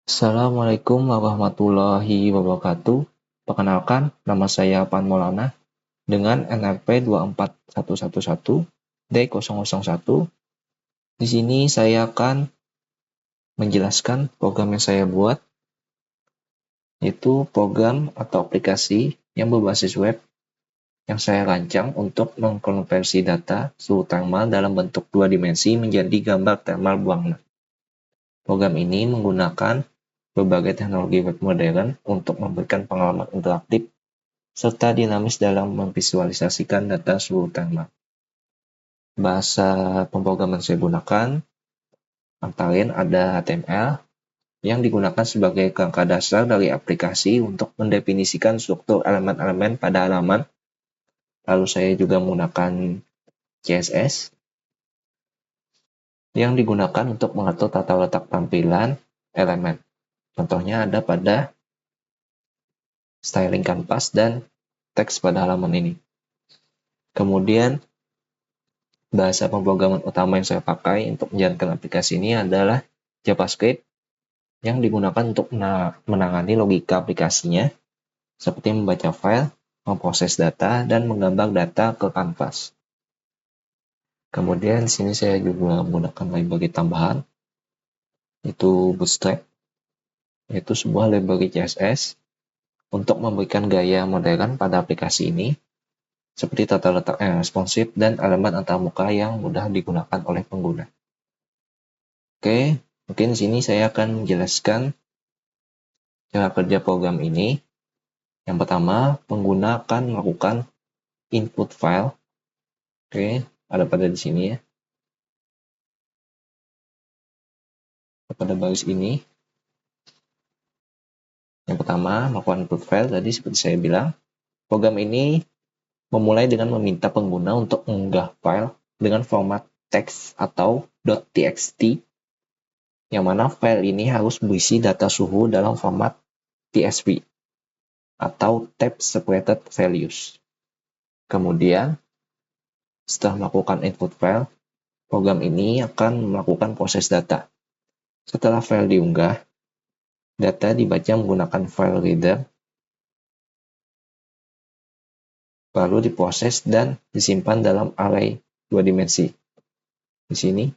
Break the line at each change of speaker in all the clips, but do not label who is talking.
Assalamualaikum warahmatullahi wabarakatuh. Perkenalkan, nama saya Pan Maulana dengan NRP 24111D001. Di sini saya akan menjelaskan program yang saya buat, yaitu program atau aplikasi yang berbasis web yang saya rancang untuk mengkonversi data suhu thermal dalam bentuk dua dimensi menjadi gambar thermal berwarna. Program ini menggunakan berbagai teknologi web modern untuk memberikan pengalaman interaktif serta dinamis dalam memvisualisasikan data suhu thermal. Bahasa pemrograman saya gunakan antara lain ada HTML yang digunakan sebagai kerangka dasar dari aplikasi untuk mendefinisikan struktur elemen-elemen pada halaman. Lalu saya juga menggunakan CSS yang digunakan untuk mengatur tata letak tampilan elemen. Contohnya ada pada styling kanvas dan teks pada halaman ini. Kemudian bahasa pemrograman utama yang saya pakai untuk menjalankan aplikasi ini adalah JavaScript yang digunakan untuk menangani logika aplikasinya seperti membaca file, memproses data, dan menggambar data ke kanvas. Kemudian di sini saya juga menggunakan library tambahan, yaitu Bootstrap, yaitu sebuah library CSS untuk memberikan gaya modern pada aplikasi ini, seperti tata letak yang responsif dan elemen antarmuka yang mudah digunakan oleh pengguna. Oke, mungkin di sini saya akan menjelaskan cara kerja program ini. Yang pertama, pengguna akan melakukan input file. Oke, ada pada di sini ya. Pada baris ini. Yang pertama, melakukan input file. Tadi seperti saya bilang, program ini memulai dengan meminta pengguna untuk mengunggah file dengan format teks atau .txt, yang mana file ini harus berisi data suhu dalam format TSV atau Type Separated Values. Kemudian, setelah melakukan input file, program ini akan melakukan proses data. Setelah file diunggah, data dibaca menggunakan file reader, lalu diproses dan disimpan dalam array dua dimensi. Di sini,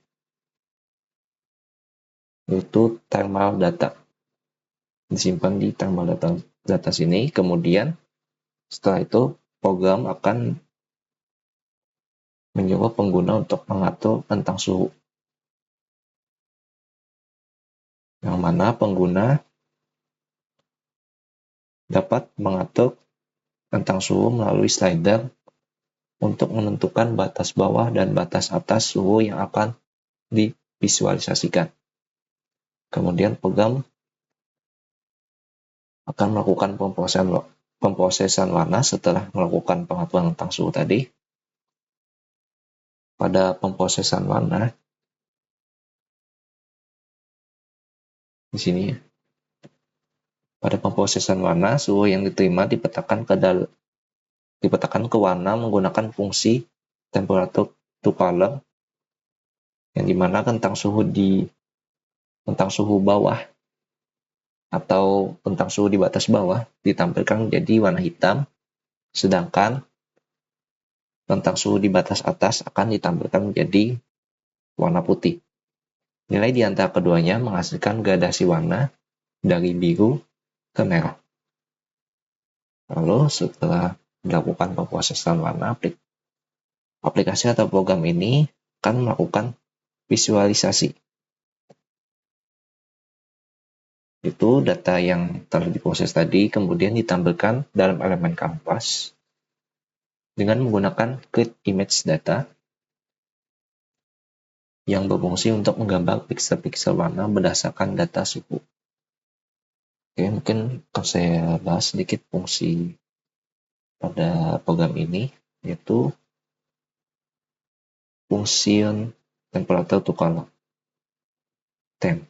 yaitu thermal data. Disimpan di thermal data sini, kemudian setelah itu program akan menyuruh pengguna untuk mengatur tentang suhu. Yang mana pengguna dapat mengatur tentang suhu melalui slider untuk menentukan batas bawah dan batas atas suhu yang akan divisualisasikan. Kemudian program akan melakukan pemrosesan warna setelah melakukan pengaturan tentang suhu tadi. Pada pemrosesan warna, di sini ya. Pada pemrosesan warna, suhu yang diterima dipetakan ke warna menggunakan fungsi temperature to color, yang dimana tentang suhu bawah atau tentang suhu di batas bawah ditampilkan menjadi warna hitam, sedangkan tentang suhu di batas atas akan ditampilkan menjadi warna putih. Nilai di antara keduanya menghasilkan gradasi warna dari biru ke merah. Lalu setelah dilakukan pemrosesan warna, aplikasi atau program ini akan melakukan visualisasi. Itu data yang telah diproses tadi kemudian ditampilkan dalam elemen kanvas dengan menggunakan create image data yang berfungsi untuk menggambar piksel-piksel warna berdasarkan data suhu. Oke, mungkin akan saya bahas sedikit fungsi pada program ini, yaitu fungsi temperature to color, temp,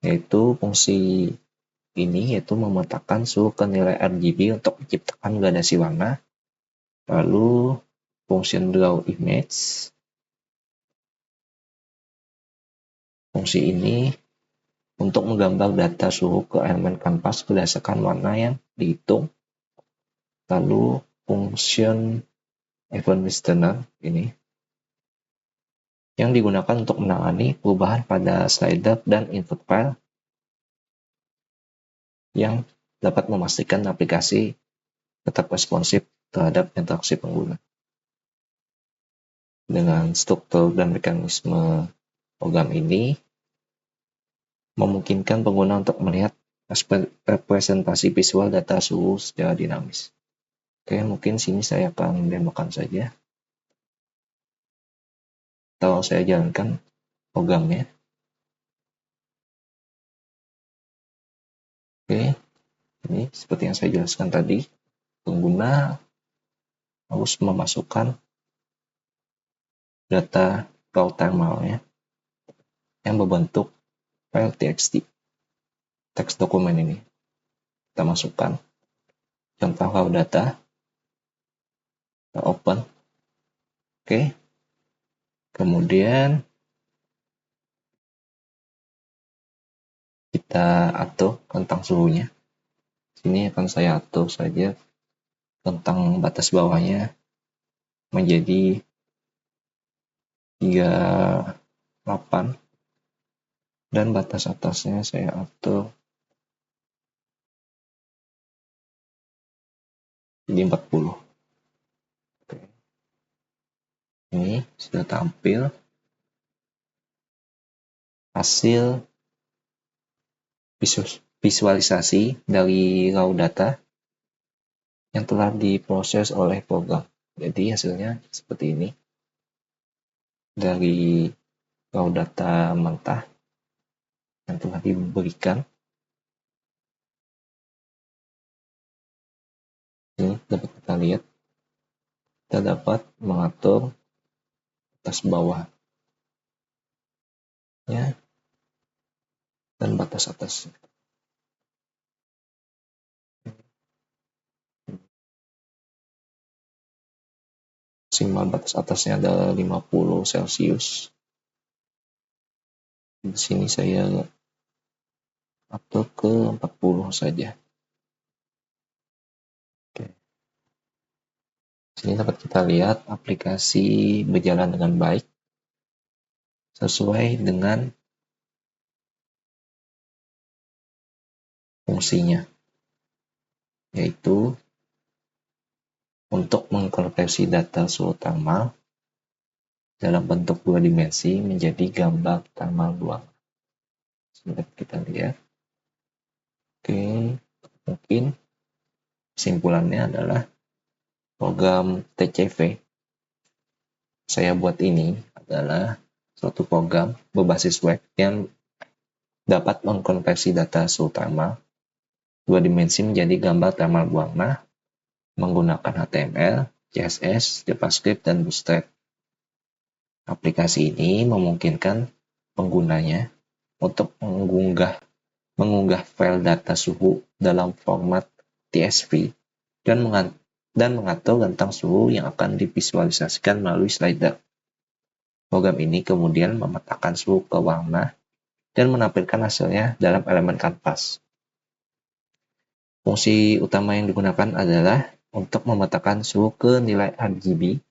yaitu fungsi ini yaitu memetakan suhu ke nilai RGB untuk menciptakan gradasi warna. Lalu fungsi draw image, fungsi ini untuk menggambar data suhu ke elemen kanvas berdasarkan warna yang dihitung. Lalu function event listener ini yang digunakan untuk menangani perubahan pada slider dan input file yang dapat memastikan aplikasi tetap responsif terhadap interaksi pengguna. Dengan struktur dan mekanisme program ini memungkinkan pengguna untuk melihat representasi visual data suhu secara dinamis. Oke, mungkin sini saya akan demokan saja. Atau saya jalankan programnya. Oke, ini seperti yang saya jelaskan tadi, pengguna harus memasukkan data raw thermalnya yang berbentuk file txt. Teks dokumen ini kita masukkan contoh raw data, kita open. Oke, kemudian kita atur tentang suhunya. Sini akan saya atur saja tentang batas bawahnya menjadi 38 dan batas atasnya saya atur jadi 40. Oke. Ini sudah tampil hasil visualisasi dari raw data yang telah diproses oleh program. Jadi hasilnya seperti ini. Dari raw data mentah yang telah diberikan. Ini dapat kita lihat. Kita dapat mengatur atas bawah ya dan batas atas. Maksimal batas atasnya adalah 50 Celcius. Di sini saya atur ke 40 saja. Oke. Sini dapat kita lihat aplikasi berjalan dengan baik sesuai dengan fungsinya, yaitu untuk mengkonversi data suhu thermal dalam bentuk 2 dimensi menjadi gambar thermal ruangan. Sudah kita lihat. Oke, mungkin kesimpulannya adalah program TCV saya buat ini adalah suatu program berbasis web yang dapat mengkonversi data suhu thermal 2 dimensi menjadi gambar thermal warna menggunakan HTML, CSS, JavaScript, dan Bootstrap. Aplikasi ini memungkinkan penggunanya untuk mengunggah file data suhu dalam format TSV dan mengatur tentang suhu yang akan divisualisasikan melalui slider. Program ini kemudian memetakan suhu ke warna dan menampilkan hasilnya dalam elemen kanvas. Fungsi utama yang digunakan adalah untuk memetakan suhu ke nilai RGB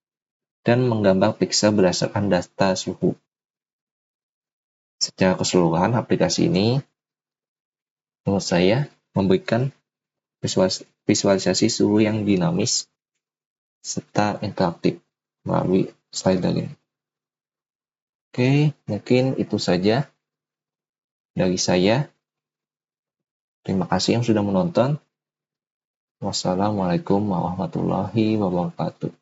dan menggambar pixel berdasarkan data suhu. Secara keseluruhan, aplikasi ini menurut saya memberikan visualisasi suhu yang dinamis serta interaktif melalui slider ini. Oke, mungkin itu saja dari saya. Terima kasih yang sudah menonton. Wassalamualaikum warahmatullahi wabarakatuh.